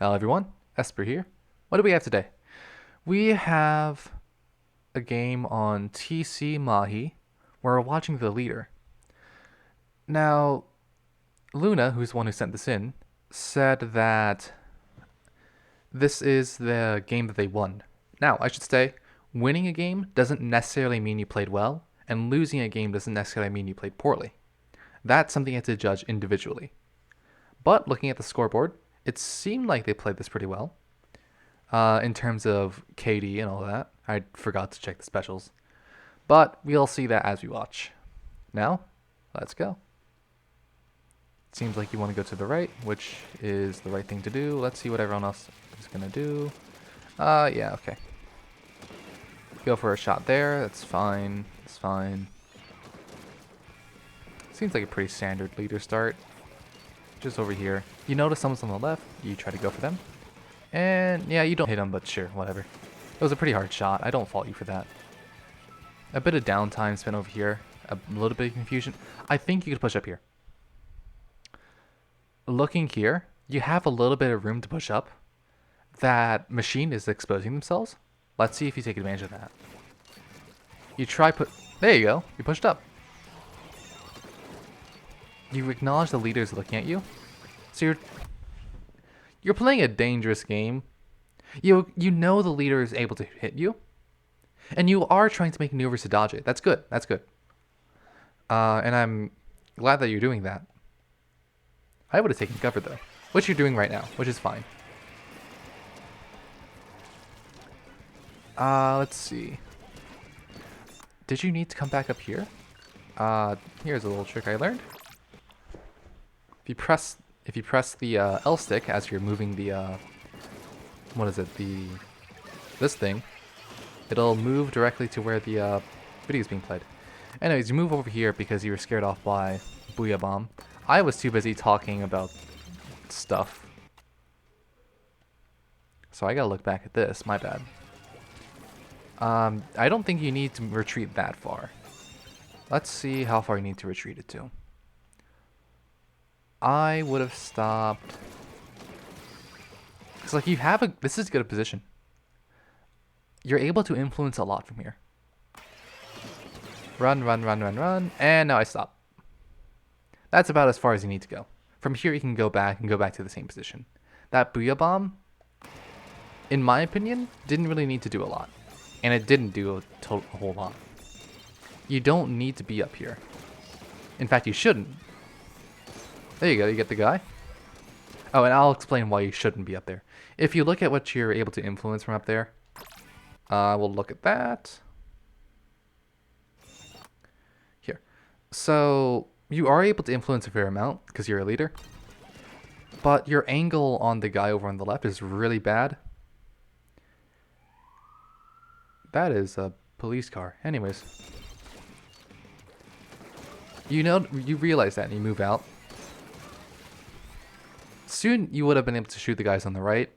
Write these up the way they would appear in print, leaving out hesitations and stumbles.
Hello everyone, Espurr here. What do we have today? We have a game on TC Mahi where we're watching the leader. Now, Luna, who's the one who sent this in, said that this is the game that they won. Now, I should say, winning a game doesn't necessarily mean you played well, and losing a game doesn't necessarily mean you played poorly. That's something you have to judge individually. But looking at the scoreboard, it seemed like they played this pretty well. In terms of KD and all that. I forgot to check the specials. But we'll see that as we watch. Now, let's go. Seems like you want to go to the right, which is the right thing to do. Let's see what everyone else is going to do. Yeah, okay. Go for a shot there. That's fine. It's fine. Seems like a pretty standard leader start. Just over here. You notice someone's on the left. You try to go for them. And yeah, you don't hit him, but sure, whatever. It was a pretty hard shot. I don't fault you for that. A bit of downtime spent over here. A little bit of confusion. I think you could push up here. Looking here, you have a little bit of room to push up. That machine is exposing themselves. Let's see if you take advantage of that. You try put... There you go. You pushed up. You acknowledge the leader is looking at you. So you're playing a dangerous game. You know the leader is able to hit you. And you are trying to make maneuvers to dodge it. That's good. That's good. And I'm glad that you're doing that. I would have taken cover though. Which you're doing right now, which is fine. Let's see. Did you need to come back up here? Here's a little trick I learned. If you press the L stick as you're moving the what is it? This thing, it'll move directly to where the video is being played. Anyways, you move over here because you were scared off by Booyah Bomb. I was too busy talking about stuff. So I gotta look back at this, my bad. I don't think you need to retreat that far. Let's see how far you need to retreat it to. I would have stopped. Cause like you have a, this is a good position. You're able to influence a lot from here. Run, run, run, run, run, and now I stop. That's about as far as you need to go. From here you can go back and go back to the same position. That Booyah Bomb, in my opinion, didn't really need to do a lot. And it didn't do a whole lot. You don't need to be up here. In fact, you shouldn't. There you go, you get the guy. Oh, and I'll explain why you shouldn't be up there. If you look at what you're able to influence from up there, we'll look at that. Here. So, you are able to influence a fair amount, because you're a leader. But your angle on the guy over on the left is really bad. That is a police car. Anyways. You realize that and you move out. Soon you would have been able to shoot the guys on the right.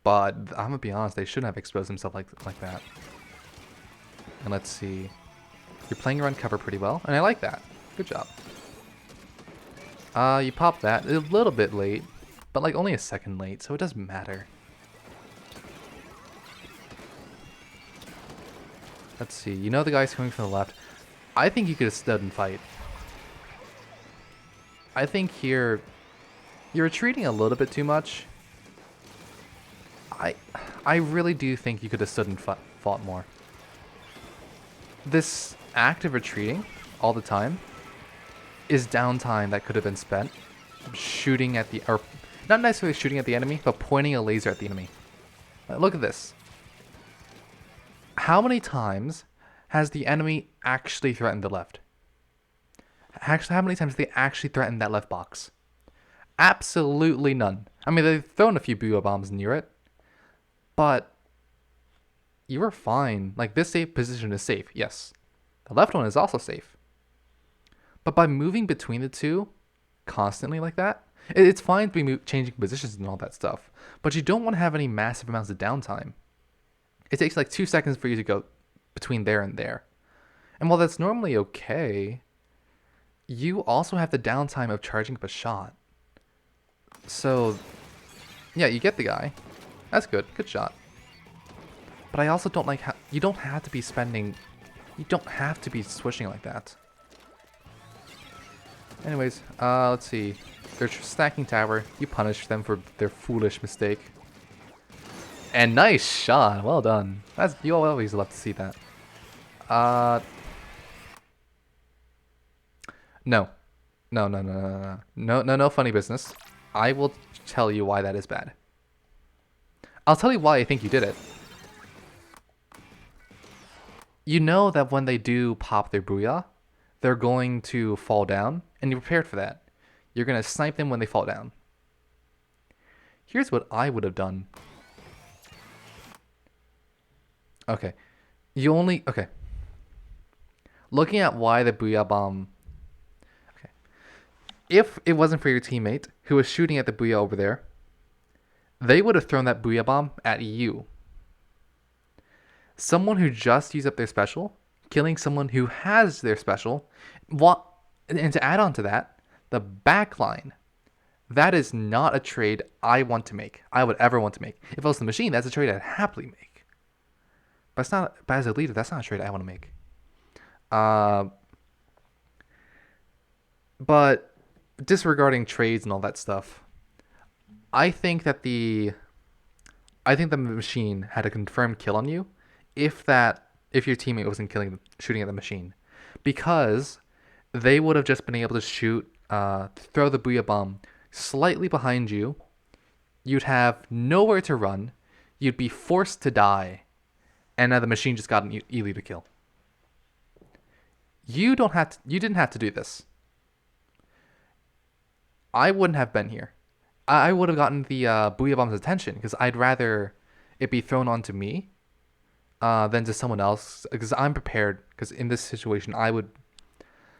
But I'm gonna be honest, they shouldn't have exposed themselves like that. And let's see. You're playing around cover pretty well, and I like that. Good job. You pop that a little bit late, but like only a second late, so it doesn't matter. Let's see. You know the guy's coming from the left. I think you could have stood and fight. I think here you're retreating a little bit too much. I really do think you could have stood and fought more. This act of retreating all the time is downtime that could have been spent shooting at the, or not necessarily shooting at the enemy, but pointing a laser at the enemy. Look at this. How many times has the enemy actually threatened the left? Actually, how many times have they actually threatened that left box? Absolutely none. I mean, they've thrown a few Booyah Bombs near it, but you were fine. Like, this safe position is safe, yes. The left one is also safe. But by moving between the two constantly like that, it's fine to be changing positions and all that stuff, but you don't want to have any massive amounts of downtime. It takes like 2 seconds for you to go between there and there. And while that's normally okay, you also have the downtime of charging up a shot. So Yeah, you get the guy. That's good. Good shot. But I also don't like how... You don't have to be spending... You don't have to be switching like that. Anyways, let's see. They're stacking tower. You punish them for their foolish mistake. And nice shot. Well done. That's... You always love to see that. No. No, no, no, no, no. No, no, no funny business. I will tell you why that is bad. I'll tell you why I think you did it. You know that when they do pop their booyah, they're going to fall down, and you're prepared for that. You're going to snipe them when they fall down. Here's what I would have done. Okay. Okay. Looking at why the booyah bomb... Okay. If it wasn't for your teammate who was shooting at the booyah over there, they would have thrown that booyah bomb at you. Someone who just used up their special, killing someone who has their special, and to add on to that, the backline. That is not a trade I want to make. I would ever want to make. If I was the machine, that's a trade I'd happily make. But it's not. But as a leader, that's not a trade I want to make. But disregarding trades and all that stuff, I think the machine had a confirmed kill on you if your teammate wasn't shooting at the machine, because they would have just been able to throw the booyah bomb slightly behind you. You'd have nowhere to run. You'd be forced to die, and now the machine just got an e-leader kill. You didn't have to do this. I wouldn't have been here. I would have gotten the booyah bomb's attention because I'd rather it be thrown onto me than to someone else, because I'm prepared. Because in this situation, I would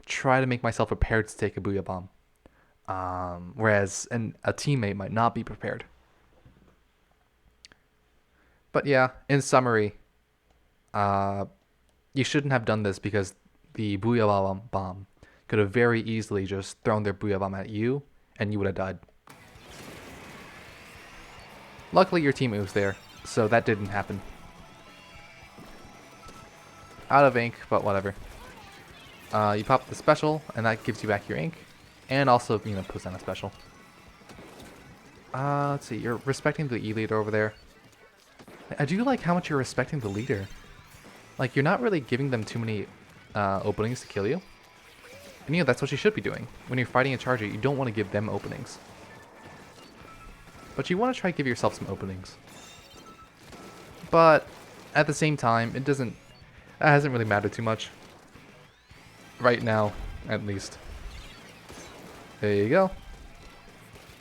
try to make myself prepared to take a booyah bomb, whereas a teammate might not be prepared. But yeah, in summary, you shouldn't have done this because the booyah bomb could have very easily just thrown their booyah bomb at you, and you would have died. Luckily, your teammate was there, so that didn't happen. Out of ink, but whatever. You pop the special, and that gives you back your ink, and also, puts down a special. Let's see, you're respecting the E-leader over there. I do like how much you're respecting the leader. Like, you're not really giving them too many openings to kill you. And that's what you should be doing. When you're fighting a charger, you don't want to give them openings. But you want to try to give yourself some openings. But at the same time, that hasn't really mattered too much. Right now, at least. There you go.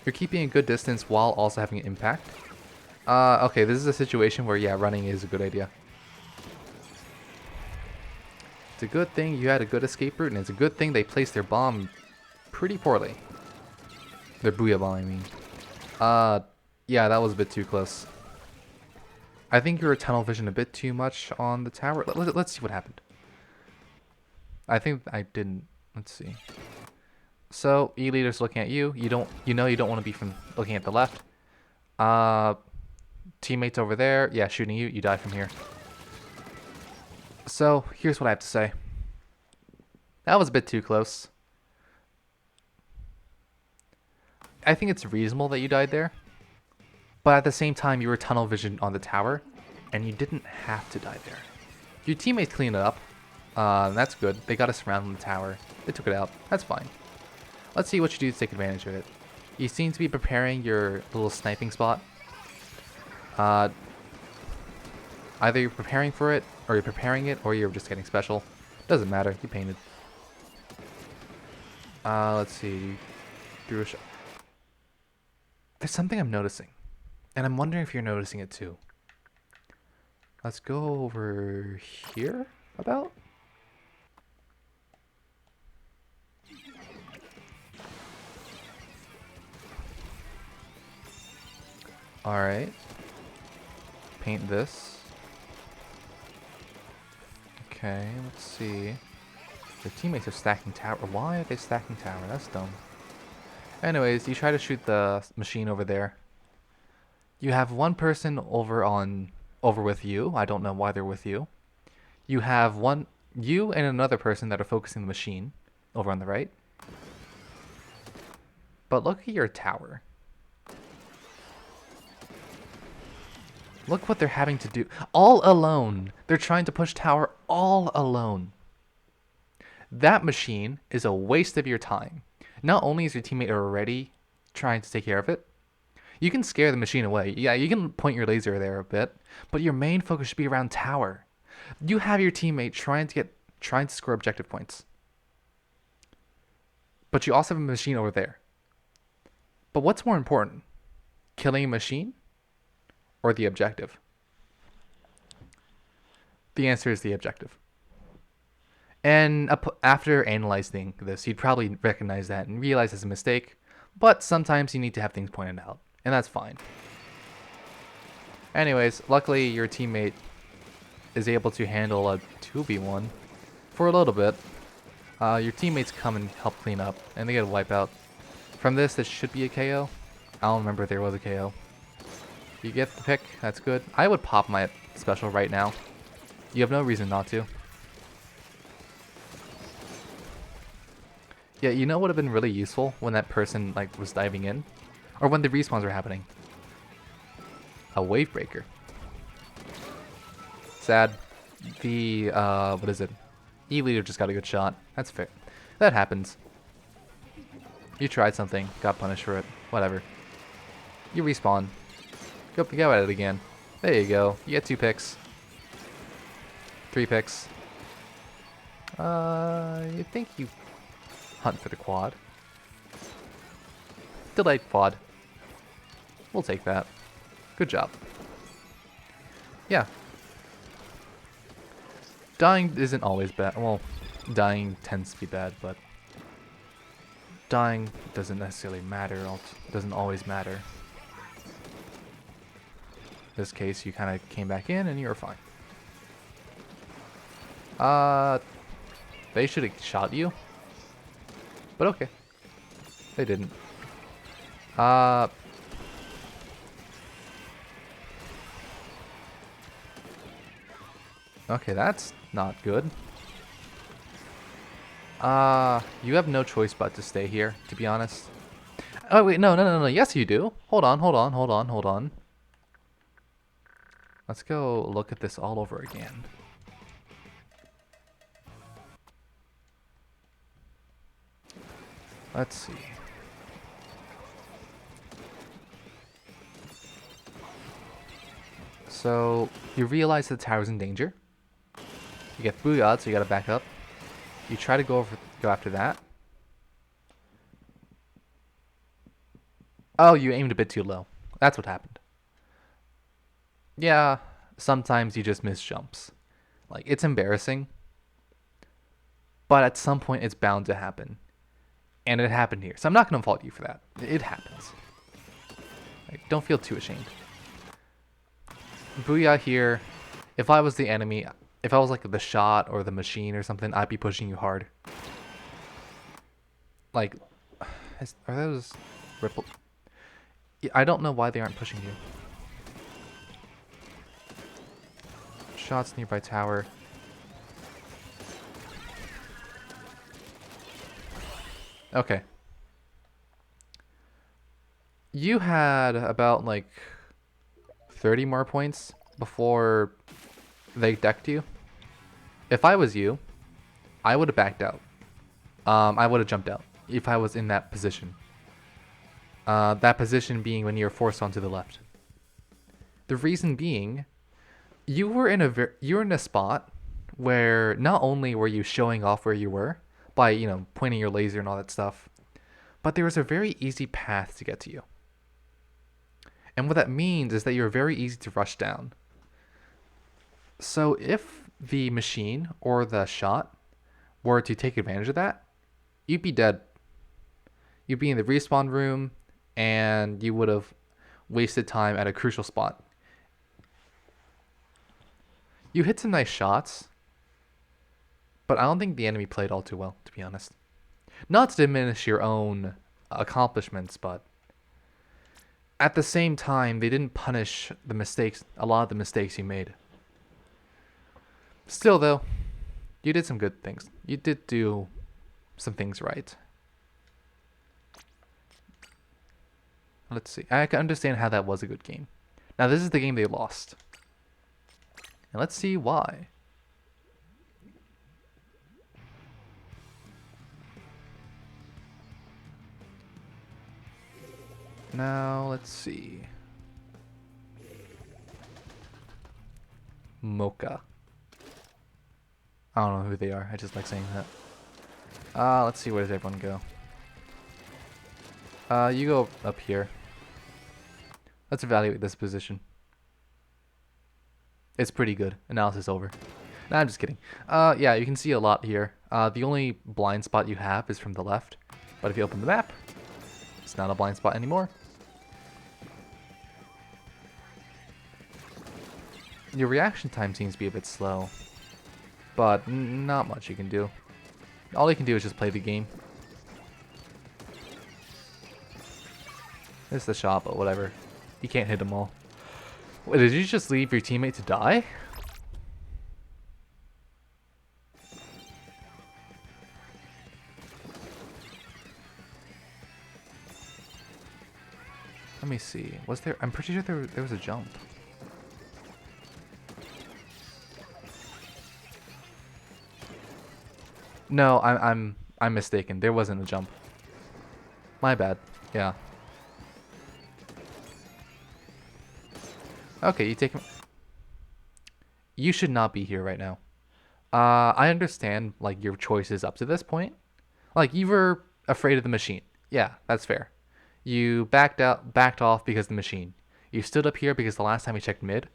You're keeping a good distance while also having an impact. Okay, this is a situation where, yeah, running is a good idea. It's a good thing you had a good escape route, and it's a good thing they placed their bomb pretty poorly. Their booyah bomb, I mean. Yeah, that was a bit too close. I think you were tunnel vision a bit too much on the tower. Let's see what happened. I think I didn't. Let's see. So, E-leader's looking at you. You don't want to be looking at the left. Teammates over there. Yeah, shooting you. You die from here. So, here's what I have to say. That was a bit too close. I think it's reasonable that you died there. But at the same time, you were tunnel vision on the tower, and you didn't have to die there. Your teammates cleaned it up. That's good. They got us around the tower. They took it out. That's fine. Let's see what you do to take advantage of it. You seem to be preparing your little sniping spot. Either you're preparing for it, or you're preparing it, or you're just getting special. Doesn't matter. You painted. Let's see. Threw a shot. There's something I'm noticing. And I'm wondering if you're noticing it too. Let's go over here about. Alright. Paint this. Okay, let's see. The teammates are stacking tower. Why are they stacking tower? That's dumb. Anyways, you try to shoot the machine over there. You have one person over with you. I don't know why they're with you. You have you and another person that are focusing the machine over on the right. But look at your tower. Look what they're having to do. All alone. They're trying to push tower all alone. That machine is a waste of your time. Not only is your teammate already trying to take care of it, you can scare the machine away. Yeah, you can point your laser there a bit, but your main focus should be around tower. You have your teammate trying to score objective points. But you also have a machine over there. But what's more important? Killing a machine or the objective? The answer is the objective. And after analyzing this, you'd probably recognize that and realize it's a mistake, but sometimes you need to have things pointed out, and that's fine. Anyways, luckily your teammate is able to handle a 2v1 for a little bit. Your teammates come and help clean up, and they get a wipeout. From this should be a KO. I don't remember if there was a KO. You get the pick, that's good. I would pop my special right now. You have no reason not to. Yeah, you know what would have been really useful when that person was diving in? Or when the respawns were happening? A wave breaker. Sad. The, what is it? E-leader just got a good shot. That's fair. That happens. You tried something, got punished for it. Whatever. You respawn. Go at it again. There you go. You get 2 picks. 3 picks. You think you hunt for the quad. Delayed quad. We'll take that. Good job. Yeah. Dying isn't always bad. Well, dying tends to be bad, but dying doesn't necessarily matter. Doesn't always matter. In this case, you kind of came back in and you were fine. They should have shot you. But okay. They didn't. Okay, that's not good. You have no choice but to stay here, to be honest. Oh, wait, no. Yes, you do. Hold on. Let's go look at this all over again. Let's see. So, you realize the tower's in danger. You get booyah'd, so you gotta back up. You try to go after that. Oh, you aimed a bit too low. That's what happened. Yeah, sometimes you just miss jumps. It's embarrassing. But at some point, it's bound to happen. And it happened here. So I'm not going to fault you for that. It happens. Don't feel too ashamed. Booyah here. If I was the enemy, if I was the shot or the machine or something, I'd be pushing you hard. Are those ripple? Yeah, I don't know why they aren't pushing you. Shots nearby tower. Okay. You had about 30 more points before they decked you. If I was you, I would have backed out. I would have jumped out if I was in that position. That position being when you're forced onto the left. The reason being, you were in a spot where not only were you showing off where you were by pointing your laser and all that stuff, but there was a very easy path to get to you. And what that means is that you're very easy to rush down. So if the machine or the shot were to take advantage of that, you'd be dead. You'd be in the respawn room and you would have wasted time at a crucial spot. You hit some nice shots, but I don't think the enemy played all too well, to be honest. Not to diminish your own accomplishments, but at the same time, they didn't punish a lot of the mistakes you made. Still, though, you did some good things. You did do some things right. Let's see. I can understand how that was a good game. Now, this is the game they lost. And let's see why. Now, let's see. Mocha. I don't know who they are. I just like saying that. Let's see. Where does everyone go? You go up here. Let's evaluate this position. It's pretty good. Analysis over. Nah, I'm just kidding. Yeah, you can see a lot here. The only blind spot you have is from the left. But if you open the map, it's not a blind spot anymore. Your reaction time seems to be a bit slow. But not much you can do. All you can do is just play the game. It's the shot, but whatever. You can't hit them all. Wait, did you just leave your teammate to die? Let me see. Was there? I'm pretty sure there was a jump. No, I'm mistaken. There wasn't a jump. My bad. Yeah. Okay, you take him. You should not be here right now. I understand like your choices up to this point. Like you were afraid of the machine. Yeah, that's fair. You backed off because of the machine. You stood up here because the last time you checked mid,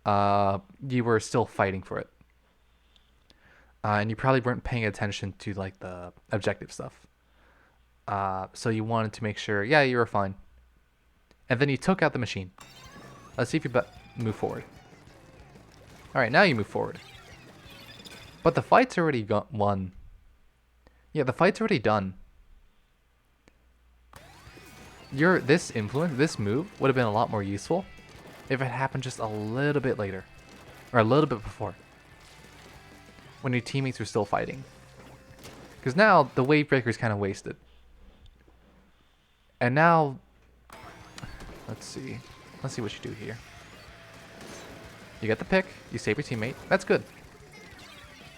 you were still fighting for it. And you probably weren't paying attention to like the objective stuff. So you wanted to make sure, yeah, you were fine. And then you took out the machine. Let's see if you move forward. All right, now you move forward. But the fight's already won. Yeah, the fight's already done. This move would have been a lot more useful if it happened just a little bit later, or a little bit before, when your teammates were still fighting. Because now the wave breaker is kind of wasted. And now, let's see what you do here. You get the pick, you save your teammate, that's good.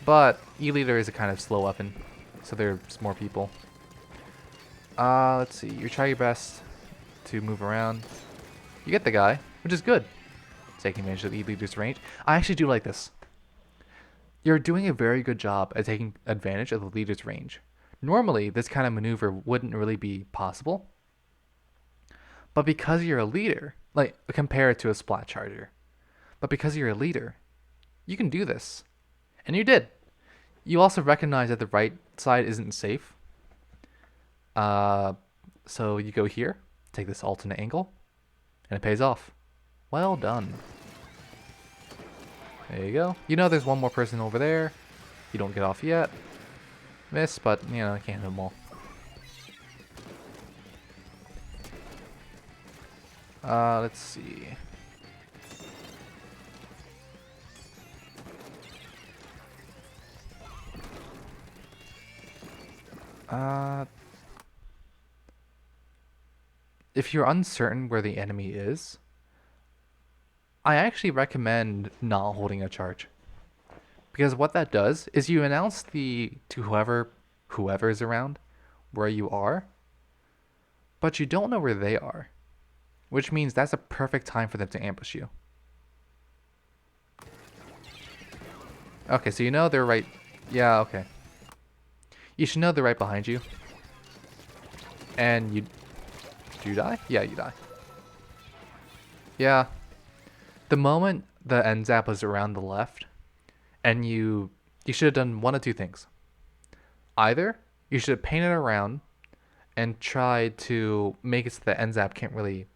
But E-Leader is a kind of slow weapon, so there's more people. Let's see, you try your best to move around. You get the guy, which is good. Taking advantage of the E-Leader's range. I actually do like this. You're doing a very good job at taking advantage of the leader's range. Normally, this kind of maneuver wouldn't really be possible. But because you're a leader, like compare it to a splat charger. But because you're a leader, you can do this. And you did. You also recognize that the right side isn't safe. So you go here, take this alternate angle, and it pays off. Well done. There you go. You know there's one more person over there. You don't get off yet. Miss, but, you know, I can't hit them all. Let's see. If you're uncertain where the enemy is, I actually recommend not holding a charge. Because what that does is you announce to whoever is around where you are, but you don't know where they are, which means that's a perfect time for them to ambush you. Okay, so you know they're right. Yeah, okay. You should know they're right behind you. And do you die? Yeah, you die. Yeah. The moment the end zap was around the left, and you should have done one of two things. Either you should have painted around and tried to make it so the end zap can't really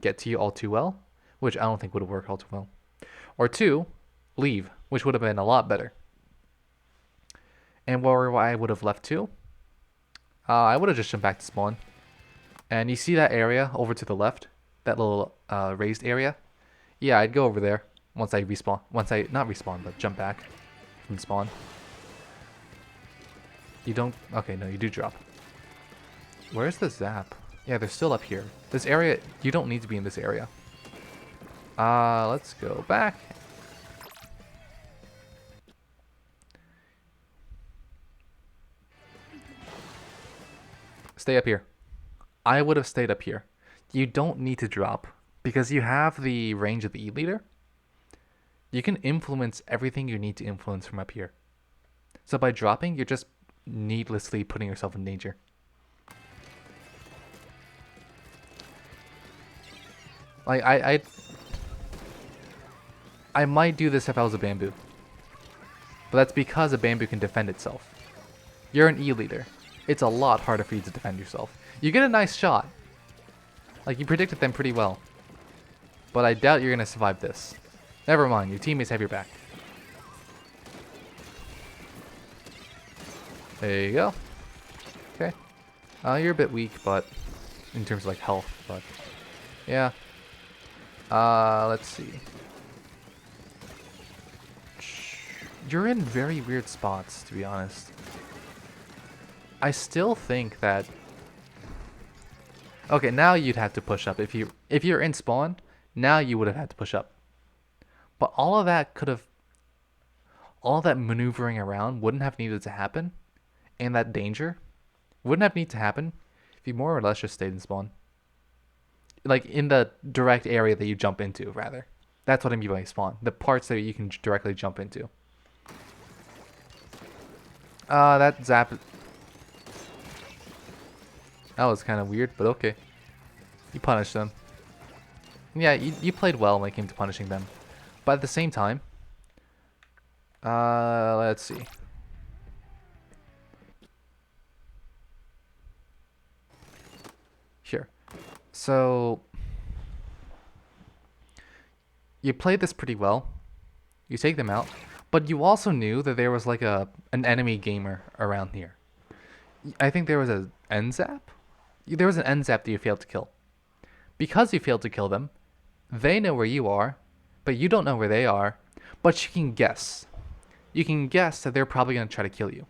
get to you all too well, which I don't think would have worked all too well. Or two, leave, which would have been a lot better. And where I would have left to, I would have just jumped back to spawn. And you see that area over to the left? that little raised area, yeah, I'd go over there once I respawn. Once I not respawn, but jump back from spawn. You don't. Okay, no, you do drop. Where's the zap? Yeah, they're still up here. This area, you don't need to be in this area. Let's go back. Stay up here. I would have stayed up here. You don't need to drop because you have the range of the E-leader. You can influence everything you need to influence from up here. So by dropping, you're just needlessly putting yourself in danger. Like I might do this if I was a bamboo. But that's because a bamboo can defend itself. You're an E-leader. It's a lot harder for you to defend yourself. You get a nice shot. Like, you predicted them pretty well. But I doubt you're going to survive this. Never mind, your teammates have your back. There you go. Okay. You're a bit weak, but... in terms of, like, health, but... yeah. Let's see. You're in very weird spots, to be honest. I still think that... okay, now you'd have to push up. If you're in spawn, now you would have had to push up. But all of that could have... all that maneuvering around wouldn't have needed to happen. And that danger wouldn't have needed to happen if you more or less just stayed in spawn. Like, in the direct area that you jump into, rather. That's what I mean by spawn. The parts that you can directly jump into. That zap... that was kind of weird, but okay. You punished them. Yeah, you played well when it came to punishing them. But at the same time... let's see. Here. So... you played this pretty well. You take them out. But you also knew that there was like an enemy gamer around here. I think there was an end zap? There was an end zap that you failed to kill. Because you failed to kill them, they know where you are, but you don't know where they are, but you can guess. You can guess that they're probably going to try to kill you.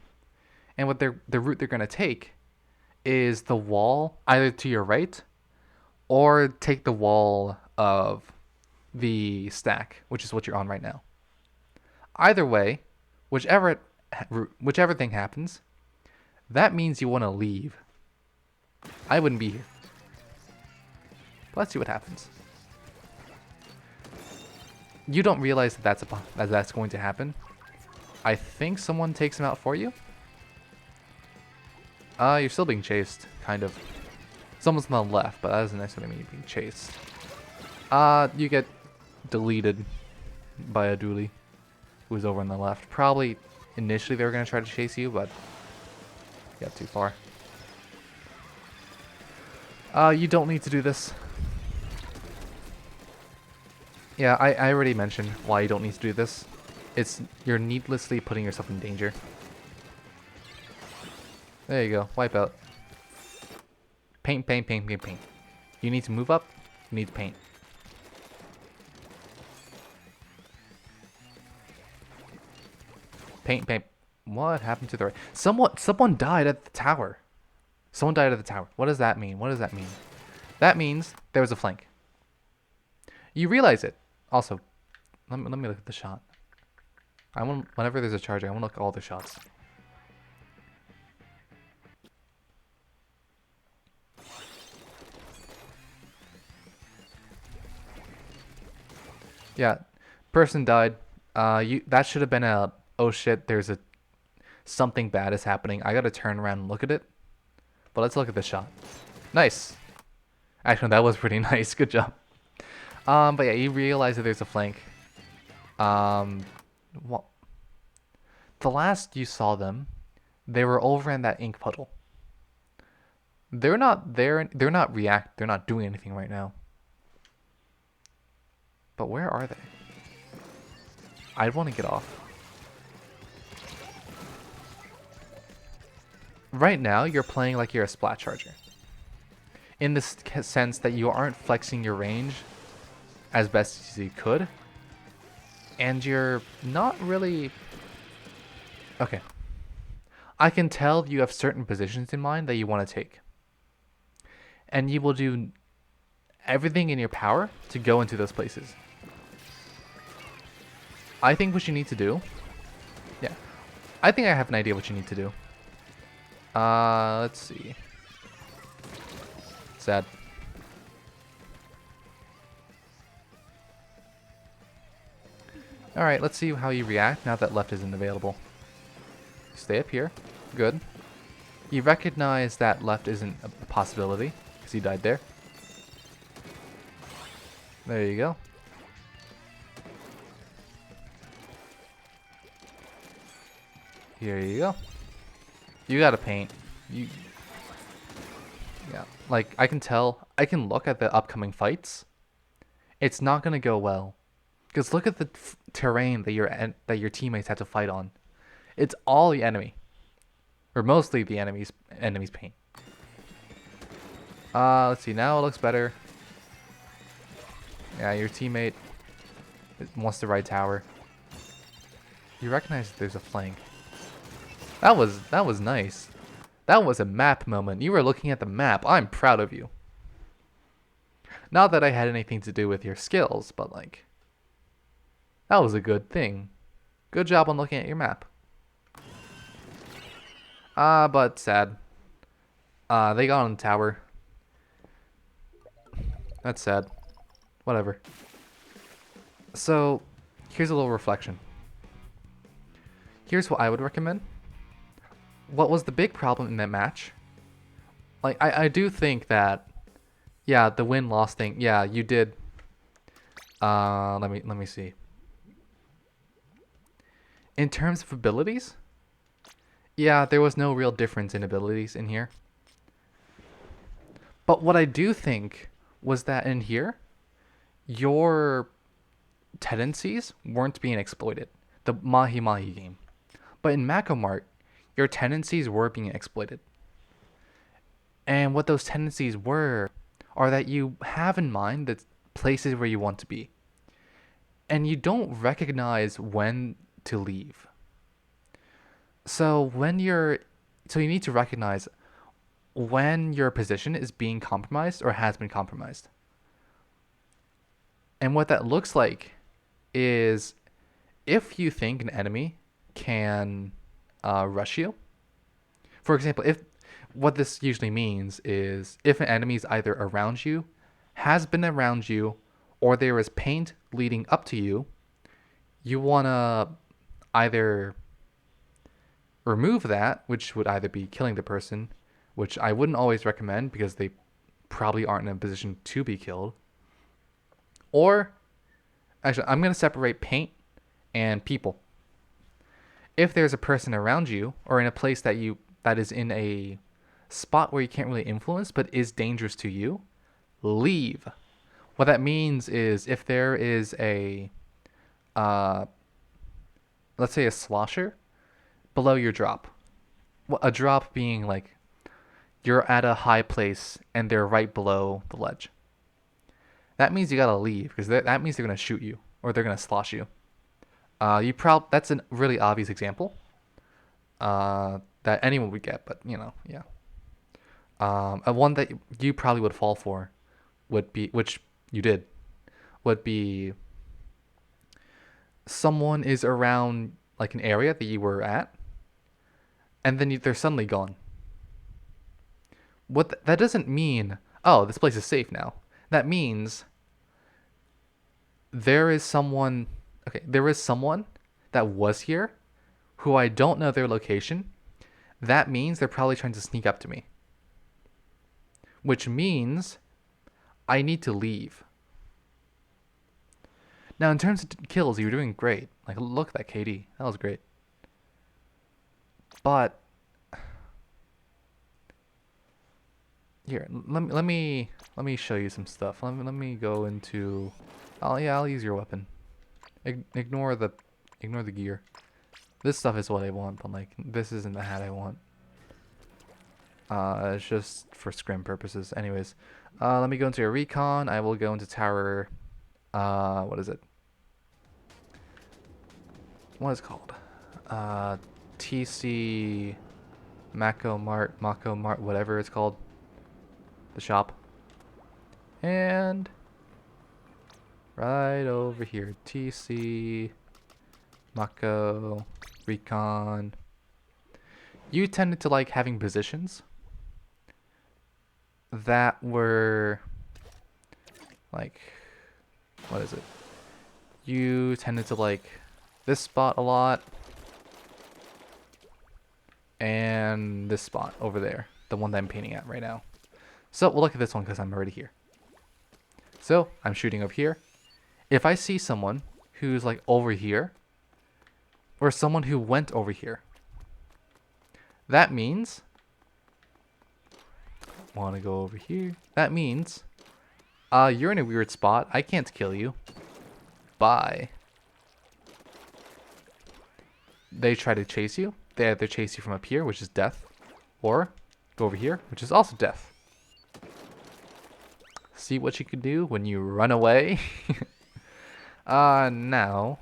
And what the route they're going to take is the wall either to your right or take the wall of the stack, which is what you're on right now. Either way, whichever thing happens, that means you want to leave. I wouldn't be here. But let's see what happens. You don't realize that that's going to happen. I think someone takes him out for you. You're still being chased, kind of. Someone's on the left, but that doesn't necessarily mean you're being chased. You get deleted by a dually who's over on the left. Probably initially they were going to try to chase you, but you got too far. You don't need to do this. Yeah, I already mentioned why you don't need to do this. You're needlessly putting yourself in danger. There you go, wipe out. Paint, paint, paint, paint, paint. You need to move up, you need to paint. Paint, paint. What happened to the right? Someone died at the tower. Someone died at the tower. What does that mean? What does that mean? That means there was a flank. You realize it. Also, let me look at the shot. Whenever there's a charge, I want to look at all the shots. Yeah, person died. That should have been a, oh shit, something bad is happening. I gotta turn around and look at it. But let's look at this shot. Nice. Actually, that was pretty nice. Good job. But yeah, you realize that there's a flank. Well, the last you saw them, they were over in that ink puddle. They're not there. They're not doing anything right now. But where are they? I'd want to get off. Right now, you're playing like you're a splat charger. in the sense that you aren't flexing your range as best as you could, and you're not really... Okay. I can tell you have certain positions in mind that you want to take, and you will do everything in your power to go into those places. I think what you need to do... Yeah. I think I have an idea what you need to do. Let's see. Sad. Alright, let's see how you react now that left isn't available. Stay up here. Good. You recognize that left isn't a possibility, because he died there. There you go. Here you go. You gotta paint. Yeah, like, I can tell, I can look at the upcoming fights. It's not gonna go well. Because look at the terrain that your teammates had to fight on. It's all the enemy. Or mostly the enemy's paint. Let's see, now it looks better. Yeah, your teammate wants to ride tower. You recognize that there's a flank. That was nice. That was a map moment. You were looking at the map. I'm proud of you. Not that I had anything to do with your skills, but like, that was a good thing. Good job on looking at your map. But sad. They got on the tower. That's sad. Whatever. So, here's a little reflection. Here's what I would recommend. What was the big problem in that match? Like, I do think that, yeah, the win-loss thing, yeah, you did. Let me see. In terms of abilities, yeah, there was no real difference in abilities in here. But what I do think was that in here, your tendencies weren't being exploited. The Mahi Mahi game. But in Macomart, your tendencies were being exploited. And what those tendencies were are that you have in mind the places where you want to be. And you don't recognize when to leave. So you need to recognize when your position is being compromised or has been compromised. And what that looks like is if you think an enemy can rush you. For example, what this usually means is if an enemy is either around you, has been around you, or there is paint leading up to you, you want to either remove that, which would either be killing the person, which I wouldn't always recommend because they probably aren't in a position to be killed. Or, actually, I'm going to separate paint and people. If there's a person around you or in a place that is in a spot where you can't really influence but is dangerous to you, leave. What that means is if there is a, let's say a slosher below your drop. A drop being like you're at a high place and they're right below the ledge. That means you gotta leave because that means they're gonna shoot you or they're gonna slosh you. That's a really obvious example that anyone would get, but you know, yeah. A one that you probably would fall for would be, which you did, would be someone is around like an area that you were at, and then they're suddenly gone. That doesn't mean, oh, this place is safe now. That means there is someone that was here who I don't know their location. That means they're probably trying to sneak up to me. Which means I need to leave. Now, in terms of kills, you were doing great. Like, look at that KD. That was great. But here, let me show you some stuff. Let me go into. I'll use your weapon. Ignore the gear. This stuff is what I want, but like this isn't the hat I want. It's just for scrim purposes. Anyways, let me go into a recon. I will go into tower. What is it? What is it called? Uh, TC Mako Mart, whatever it's called. The shop. And right over here, TC Mako Recon. You tended to like having positions that were like, what is it? You tended to like this spot a lot and this spot over there, the one that I'm painting at right now. So we'll look at this one because I'm already here. So I'm shooting over here. If I see someone who's like over here, or someone who went over here, that means, want to go over here. That means, you're in a weird spot. I can't kill you. Bye. They try to chase you. They either chase you from up here, which is death, or go over here, which is also death. See what you can do when you run away. Now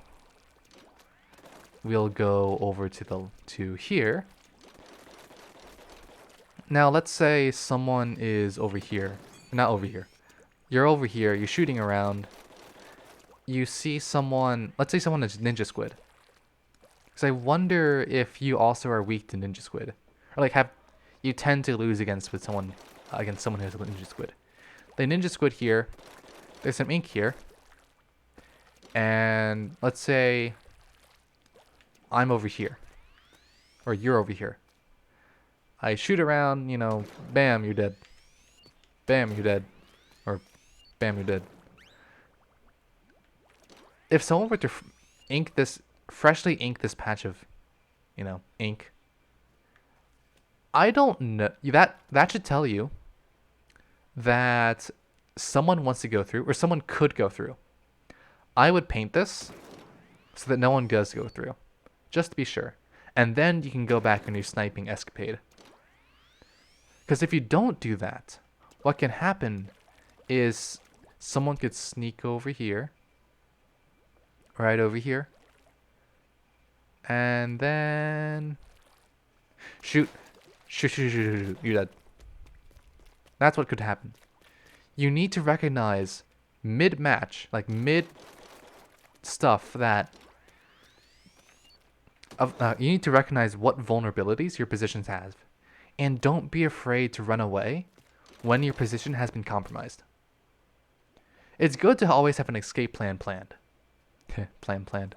we'll go over to here. Now let's say someone is over here. Not over here. You're over here, you're shooting around. You see someone, let's say someone is Ninja Squid. Because I wonder if you also are weak to Ninja Squid. Or like you tend to lose against someone who's a Ninja Squid. The Ninja Squid here, there's some ink here. And let's say I'm over here. Or you're over here. I shoot around, you know, bam, you're dead. Bam, you're dead. Or bam, you're dead. If someone were to freshly ink this patch of, you know, ink, I don't know. That should tell you that someone wants to go through, or someone could go through. I would paint this so that no one does go through, just to be sure. And then you can go back on your sniping escapade. Because if you don't do that, what can happen is someone could sneak over here, right over here, and then shoot, you're dead. That's what could happen. You need to recognize mid-match, like mid stuff that you need to recognize what vulnerabilities your positions have, and don't be afraid to run away when your position has been compromised. It's good to always have an escape plan planned. planned.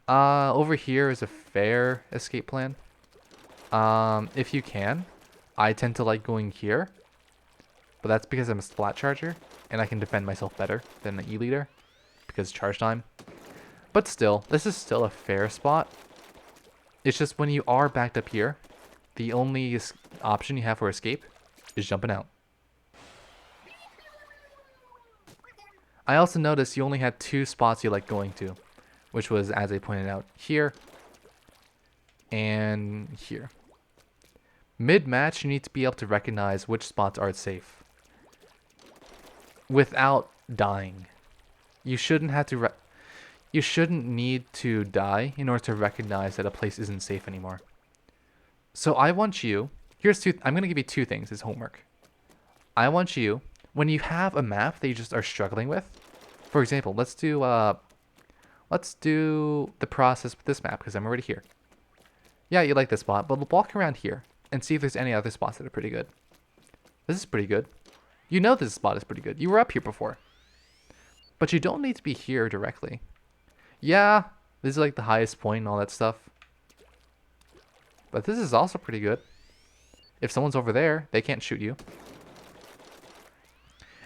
Over here is a fair escape plan. If you can, I tend to like going here, but that's because I'm a splat charger and I can defend myself better than the E-leader because charge time. But still, this is still a fair spot. It's just when you are backed up here, the only option you have for escape is jumping out. I also noticed you only had 2 spots you like going to, which was, as I pointed out, here and here. Mid-match, you need to be able to recognize which spots are safe without dying. You shouldn't have to. You shouldn't need to die in order to recognize that a place isn't safe anymore. So I want you. I'm gonna give you 2 things as homework. I want you, when you have a map that you just are struggling with. For example, let's do the process with this map because I'm already here. Yeah, you like this spot, but walk around here and see if there's any other spots that are pretty good. This is pretty good. You know this spot is pretty good. You were up here before. But you don't need to be here directly. Yeah, this is like the highest point and all that stuff. But this is also pretty good. If someone's over there, they can't shoot you.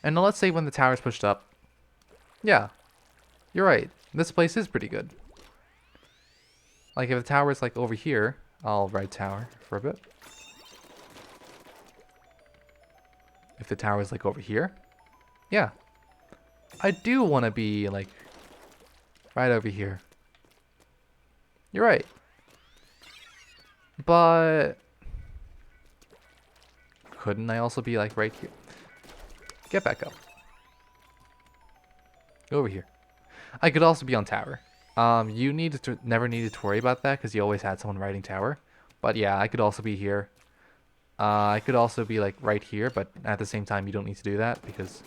And now let's say when the tower's pushed up. Yeah, you're right. This place is pretty good. Like if the tower's like over here, I'll ride tower for a bit. If the tower's like over here, yeah. I do want to be like right over here. You're right. But couldn't I also be like right here? Get back up. Go over here. I could also be on tower. You never needed to worry about that because you always had someone riding tower. But yeah, I could also be here. I could also be like right here, but at the same time, you don't need to do that because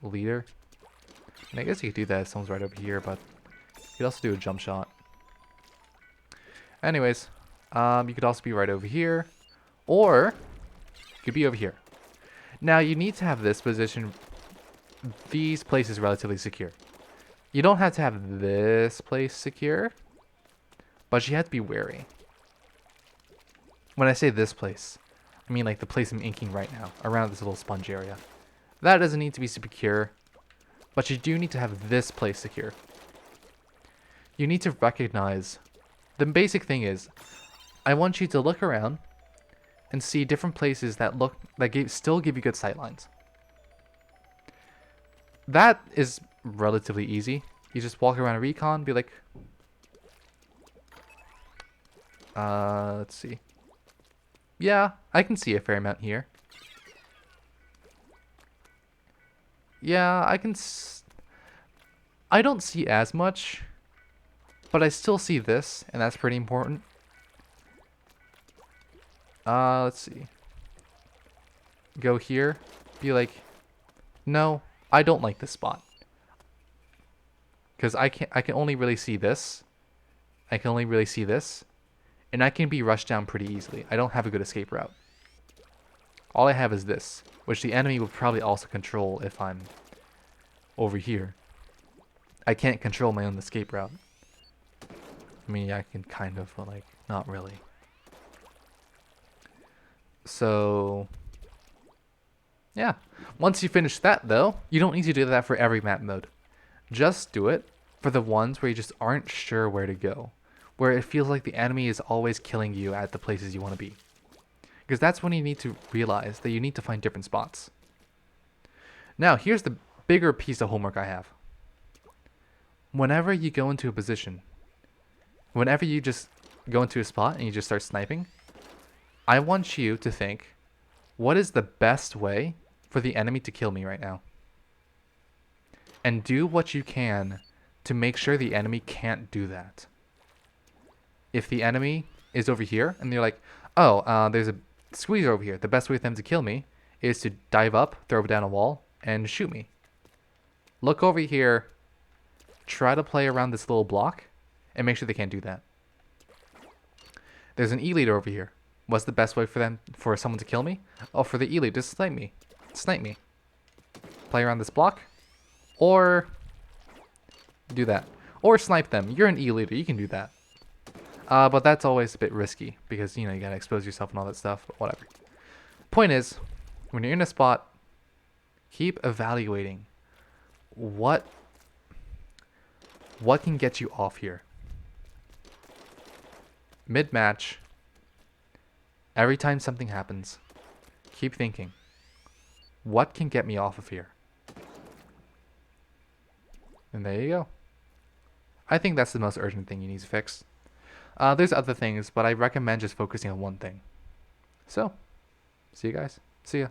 leader. And I guess you could do that if someone's right over here, but you could also do a jump shot. Anyways, you could also be right over here, or you could be over here. Now you need to have this position, these places relatively secure. You don't have to have this place secure, but you have to be wary. When I say this place, I mean like the place I'm inking right now, around this little sponge area. That doesn't need to be secure, but you do need to have this place secure. You need to recognize, the basic thing is, I want you to look around and see different places that still give you good sightlines. That is relatively easy. You just walk around a recon, be like, let's see. Yeah, I can see a fair amount here. Yeah, I don't see as much, but I still see this, and that's pretty important. Let's see. Go here, be like, no, I don't like this spot. Because I can only really see this. I can only really see this. And I can be rushed down pretty easily. I don't have a good escape route. All I have is this, which the enemy will probably also control if I'm over here. I can't control my own escape route. I mean, I can kind of, but like, not really. So, yeah. Once you finish that, though, you don't need to do that for every map mode. Just do it for the ones where you just aren't sure where to go. Where it feels like the enemy is always killing you at the places you want to be. Because that's when you need to realize that you need to find different spots. Now, here's the bigger piece of homework I have. Whenever you go into a position, whenever you just go into a spot and you just start sniping, I want you to think, what is the best way for the enemy to kill me right now? And do what you can to make sure the enemy can't do that. If the enemy is over here and they're like, oh, there's a squeeze over here. The best way for them to kill me is to dive up, throw down a wall, and shoot me. Look over here, try to play around this little block, and make sure they can't do that. There's an E-leader over here. What's the best way for someone to kill me? Oh, for the E-leader to snipe me. Snipe me. Play around this block, or do that. Or snipe them. You're an E-leader, you can do that. But that's always a bit risky because, you know, you gotta expose yourself and all that stuff, but whatever. Point is, when you're in a spot, keep evaluating what can get you off here. Mid-match, every time something happens, keep thinking, what can get me off of here? And there you go. I think that's the most urgent thing you need to fix. There's other things, but I recommend just focusing on one thing. So, see you guys. See ya.